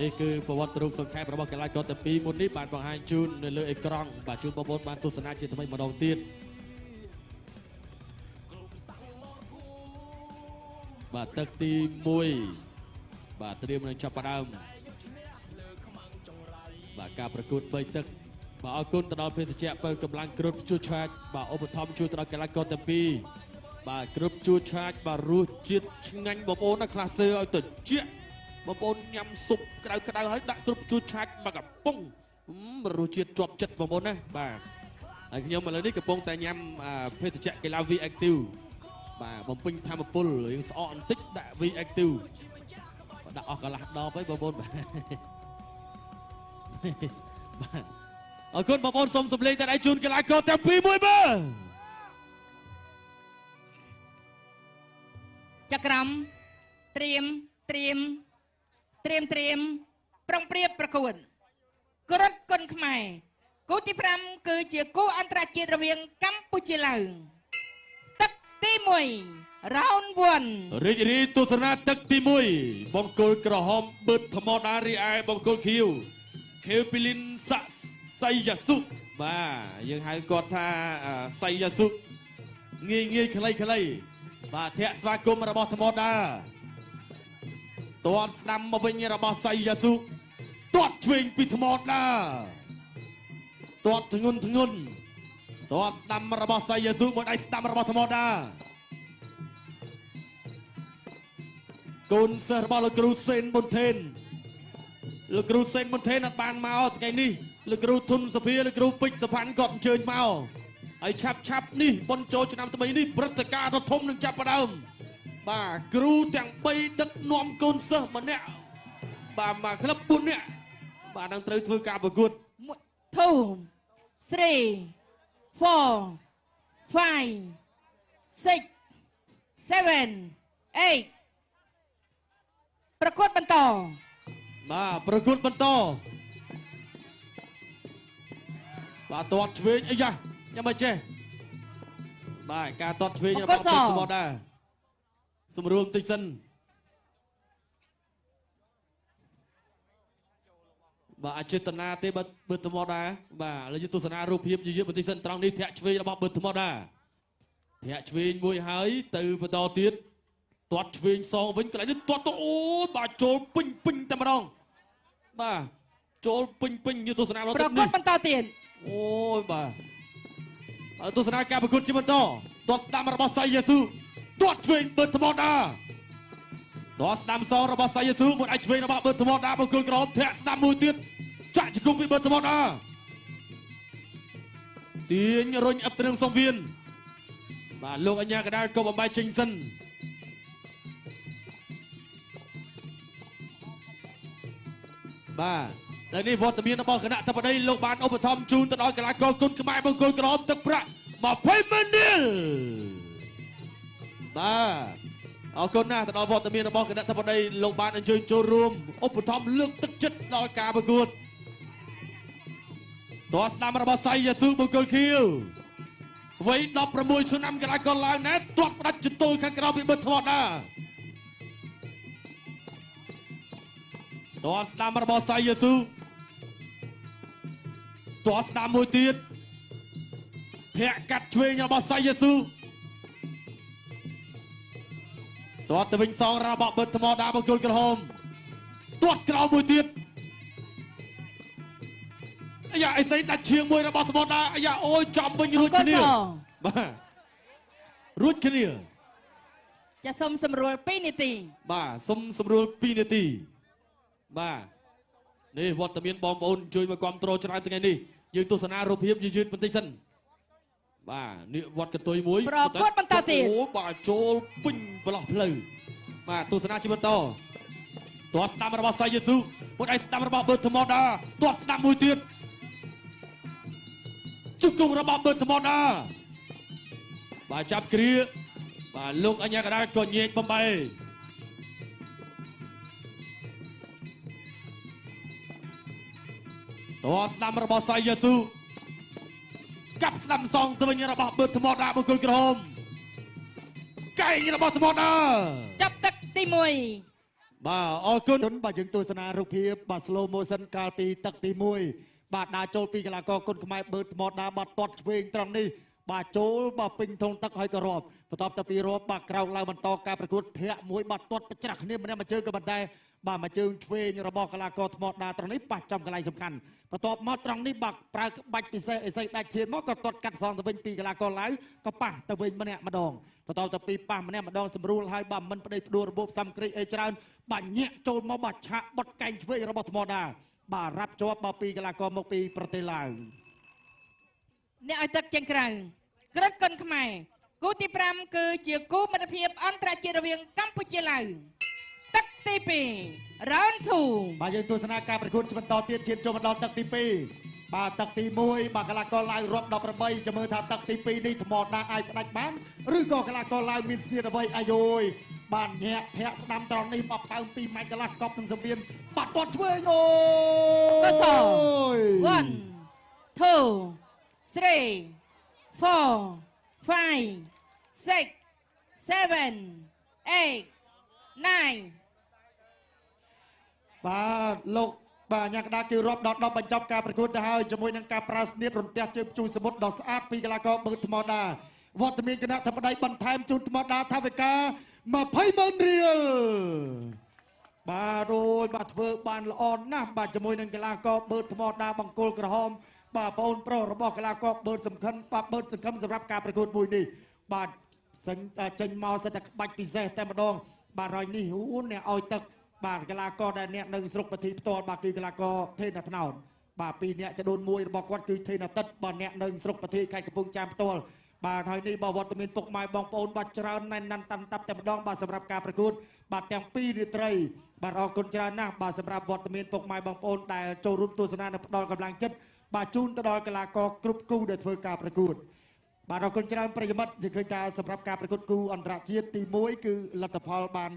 នេះគឺប្រវត្តិរូបសង្ខេបរបស់កីឡាករទាំងពីរមុននេះបានបង្ហាញជូននៅលើអេក្រង់បាទជូនបងប្អូនបានទស្សនាជាថ្មីម្ដងទៀតបាទទឹកទី1បាទត្រៀមនឹងចាប់ផ្ដើមបាទការប្រកួត3ទឹកបាទអរគុណទៅដល់ភេសជ្ជៈបើកម្លាំងគ្រុតជួឆាចបាទឧបត្ថម្ភជួយទៅដល់កីឡាករទាំងពីរបាទគ្រុតជួឆាចបាទរសជាតិឆ្ងាញ់បងប្អូនណាខ្លះសើឲ្យទៅជាបងប្អូនញ៉ាំស៊ុបក្តៅហើយដាក់គ្រុតជួឆាចមកកំប៉ុងរសជាតិជាប់ចិត្តបងប្អូនណាបាទហើយខ្ញុំឥឡូវនេះកំពុងតែញ៉ាំភេសជ្ជៈកីឡា V Active បាទបំពេញធម្មពលរៀងស្អកបន្តិចដាក់ V Active ដាក់អស់កន្លះដបហើយបងប្អូនបាទអរគុណបងប្អូនសូមសម្លេងតែដៃជូនកីឡាករទាំងពីរមួយមើលចក្រមត្រៀមប្រុងប្រៀបប្រកួតគ្រុឌគុនខ្មែរគូទី5គឺជាគូអន្តរជាតិរវាងកម្ពុជាឡៅទឹកទី1 round 1រីករាយទស្សនាទឹកទី1បង្គោលក្រហមបឺតធម្មតារីឯបង្គោលខៀវពីលីនសាក់សៃយ៉ាស៊ុបាទយើងហៅគាត់ថាសៃយ៉ាស៊ុងាយខ្លីបាទធាក់ស្វាគមន៍របស់ធម្មតាទាត់ស្ដាំមកវិញរបស់សៃយ៉ាស៊ុទាត់ឆ្វេងពីធម្មតាទាត់ធ្ងន់ទាត់ស្ដាំរបស់សៃយ៉ាស៊ុមកដៃស្ដាំរបស់ធម្មតាកូនសិស្សរបស់លោកគ្រូសេនប៊ុនថេនលោកគ្រូសេនប៊ុនថេនអត់បានមកថ្ងៃនេះលោកគ្រូធុនសភាលោកគ្រូពេជ្រសុផាន់គាត់អញ្ជើញមកហើយឆាប់នេះបុណ្យចូលឆ្នាំថ្មីនេះព្រឹត្តិការណ៍ដ៏ធំនឹងចាប់ផ្ដើមបាទគ្រូទាំង3ដឹកនាំកូនសិស្សម្នាក់បាទមកក្លឹប4នាក់បាទនឹងត្រូវធ្វើការប្រកួត2 3 4 5 6 7 8ប្រកួតបន្តបាទប្រកួតបន្តបាទទាត់ឆ្វេងអីយ៉ាខ្ញុំមិនចេះបាទការទាត់ឆ្វេងរបស់ពេជ្រសមដែរសម្រួលបន្តិចសិនបាទអចេតនាទេបើធម្មតាបាទឥឡូវយើងទស្សនារូបភាពយឺតបន្តិចសិនត្រង់នេះធាក់ឆ្វេងរបស់បើធម្មតាធាក់ឆ្វេងមួយហើយទៅបន្តទៀតទាត់ឆ្វេងសងវិញកន្លែងនេះទាត់ទៅអូបាទចូលពេញតែម្ដងបាទចូលពេញយើងទស្សនារបស់ប្រកួតបន្តទៀតអូយបាទទស្សនាការប្រកួតជាបន្តទាត់ស្ដាំរបស់សៃយ៉ាស៊ូទាត់ឆ្វេងបើធម្មតាទាត់ស្ដាំសងរបស់សៃយ៉ាស៊ូមកអាចឆ្វេងរបស់បើធម្មតាបង្គោលក្រហមធាក់ស្ដាំមួយទៀតចាក់ជង្គង់ពីបើធម្មតាទាញរុញអឹបទៅនឹងសង្វៀនបាទលោកអញ្ញាកដាលក៏បំបីចេញសិនបាទតែនេះវត្តមានរបស់គណៈតបដីលោកបានឧបត្ថម្ភជូនទៅដល់កីឡាករគុនខ្មែរបង្គោលក្រហមទឹកប្រាក់20ម៉ឺនរៀលបាទអរគុណណាស់ទៅដល់វត្តមានរបស់គណៈតបដីលោកបានអញ្ជើញចូលរួមឧបត្ថម្ភលើកទឹកចិត្តដល់ការប្រកួតតោះស្ដាំរបស់សៃយ៉ាស៊ូបង្គោលខៀវវ័យ16ឆ្នាំកីឡាករឡើងណែទាត់ផ្ដាច់ចន្ទុលខាងក្រៅពីបិទធម្មតាទាត់ស្ដាំរបស់សៃយ៉ាស៊ូទាត់ស្ដាំមួយទៀតធាក់កាត់ឆ្វេងរបស់សៃយ៉ាស៊ូទាត់ទៅវិញសងរបស់បិទធម្មតាបង្គោលក្រហមទាត់ក្រោមមួយទៀតអាយ៉ាអីស្អីដាច់ឈៀងមួយរបស់ធម្មតាអាយ៉ាអូយចំវិញរួចគ្នាបាទរួចគ្នាចាសុំសម្រួល2នាទីបាទសុំសម្រួល2នាទីបាទនេះវត្តមានបងប្អូនជួយមកគ្រប់គ្រងច្រើនថ្ងៃនេះយើងទស្សនារូបភាពយឺតបន្តិចសិនបាទនេះវត្តកន្ទុយមួយប្រកួតបន្តទៀតអូបាទចូលពេញប្រឡោះផ្លូវបាទទស្សនាជាបន្តទាត់ស្ដាំរបស់សៃយឺស៊ូមួយឯស្ដាំរបស់បើធម្មតាទាត់ស្ដាំមួយទៀតជង្គង់របស់បើធម្មតាបាទចាប់គ្រាបាទលោកអញ្ញាកដាលក៏ញែកបំបីតោះស្ដាំរបស់សៃយ៉ាស៊ូកាប់ស្ដាំសងទៅវិញរបស់បើធម្មតាបង្គោលក្រហមកែងរបស់ធម្មតាចាប់ទឹកទី1 បាទអរគុណ ទុនបាទយើងទស្សនារូបភាពបាទ slow motion កាលពីទឹកទី1បាទដើរចូលពីកីឡាករគុនខ្មែរបឺតថ្មដាបាទទាត់ឆ្វេងត្រង់នេះបាទចូលបាទពេញធុងទឹកហើយក៏រាប់បន្ទាប់ទៅពីរាប់បាទក្រោកឡើងបន្តការប្រកួតធាក់មួយបាទទាត់ប្រច្រាស់គ្នាម្នាក់មួយជើងក៏ប៉ុន្តែបាទមួយជើងឆ្វេងរបស់កីឡាករថ្មដាត្រង់នេះប៉ះចំកន្លែងសំខាន់បន្ទាប់មកត្រង់នេះបាទប្រើក្បាច់ពិសេសអេសីដាច់ឈានមកក៏ទាត់កាត់សងទៅវិញពីកីឡាករឡាវក៏ប៉ះទៅវិញម្នាក់ម្ដងបន្ទាប់ទៅពីប៉ះម្នាក់ម្ដងស្រួលហើយបាទមិនប្តីផ្ដួលរបបសំគ្រីអីច្រើនបាទញាក់ចូលមកបាទឆាកបត់កែងឆ្វេងរបស់ថ្មដាបាទរាប់ជាប់បាទពីកីឡាករមកពីប្រទេសឡាវ អ្នកឲ្យទឹកចេញក្រៅក្រិតគុនខ្មែរគូទី5គឺជាគូមិត្តភាពអន្តរជាតិរវាងកម្ពុជាឡាវទឹកទី2 round 2 បាទយើងទស្សនាការប្រកួតជាបន្តទៀតឈានចូលមកដល់ទឹកទី2បាទទឹកទី1បាទកីឡាករឡាវរាប់18ចាំមើលថាទឹកទី2នេះថ្មដាអាចផ្ដាច់បានឬក៏កីឡាករឡាវមានស្នៀតអ្វីអាយយបាទញាក់ធាក់ស្ដាំត្រង់នេះបបប៉ៅ2ម៉ែត្រកន្លះកប់នឹងសម្ពានបាទទាត់ឆ្វេងអូយ 1 2 3 4 5 6 7 8 9 បាទលោកបាទញ៉ាំក្តារគឺរាប់ដល់10បញ្ចប់ការប្រកួតទៅហើយជាមួយនឹងការប្រើស្នៀតរន្ទះជើងព្យួរសមុទ្រដ៏ស្អាតពីកីឡាករបឺតថ្មដាវត្តមានគណៈធិបតីបន្ថែមជូនថ្មដាថាវិការ20,000 រៀលបាទអូយបាទធ្វើបានល្អណាស់បាទជាមួយនឹងកីឡាករបឺតថ្មដាបង្គោលក្រហមបាទបងប្អូនប្រុសរបស់កីឡាករបឺតសំខាន់បាទបឺតសង្ឃឹមសម្រាប់ការប្រកួតមួយនេះបាទចេញមកសិតតែក្បាច់ពិសេសតែម្ដងបាទរយនេះអូអ្នកឲ្យទឹកបាទកីឡាករដែលអ្នកនៅស្រុកប្រទីផ្ទាល់បាទគឺកីឡាករថេនថ្នោតបាទពីរអ្នកចដូនមួយរបស់គាត់គឺថេនតិតបាទអ្នកនៅស្រុកប្រទីខេត្តកំពង់ចាមផ្ទាល់បាទហើយនេះបាទវត្តមានពុកម៉ែបងប្អូនបាទច្រើនណែនណាន់តាន់តាប់តែម្ដងបាទសម្រាប់ការប្រកួតបាទទាំងពីររាត្រីបាទអរគុណច្រើនណាស់បាទសម្រាប់វត្តមានពុកម៉ែបងប្អូនដែលចូលរួមទស្សនានិងផ្ដល់កម្លាំងចិត្តបាទជូនទៅដល់កីឡាករគ្រប់គូដែលធ្វើការប្រកួតបាទអរគុណច្រើនប្រិយមិត្តយើងឃើញថាសម្រាប់ការប្រកួតគូអន្តរជាតិទី1គឺលទ្ធផលបាន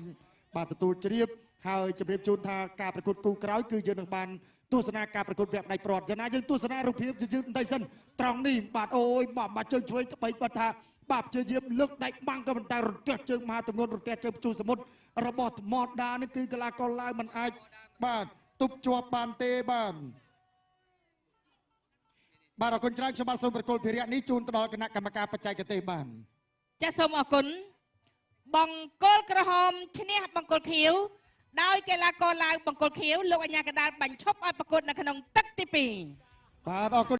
បាទទទួលជ្រាបហើយជម្រាបជូនថាការប្រកួតគូក្រោយគឺយើងនឹងបានទស្សនាការប្រកួតវគ្គដៃប្រត់យ៉ាងណាយើងទស្សនារូបភាពយឺតបន្តិចសិនត្រង់នេះបាទអូយបាទជើងឆ្វេងត្បិតបាទថាបាទព្យាយាមលើកដៃបាំងក៏ប៉ុន្តែរន្ទះជើងមហាទម្ងន់រន្ទះជើងព្យួរសមុទ្ររបស់ថ្មដានេះគឺកីឡាករឡាវមិនអាចបាទទប់ជាប់បានទេបាទបាទអរគុណច្រើនខ្ញុំបាទសូមប្រកល់ភារៈនេះជូនទៅដល់គណៈកម្មការបច្ចេកទេសបាន ចាសសូមអរគុណបង្គោលក្រហមឈ្នះបង្គោលខៀវដោយកីឡាករឡាវបង្គោលខៀវលោកអញ្ញាកដាលបញ្ឈប់ឲ្យប្រកួតនៅក្នុងទឹកទី2 បាទអរគុណ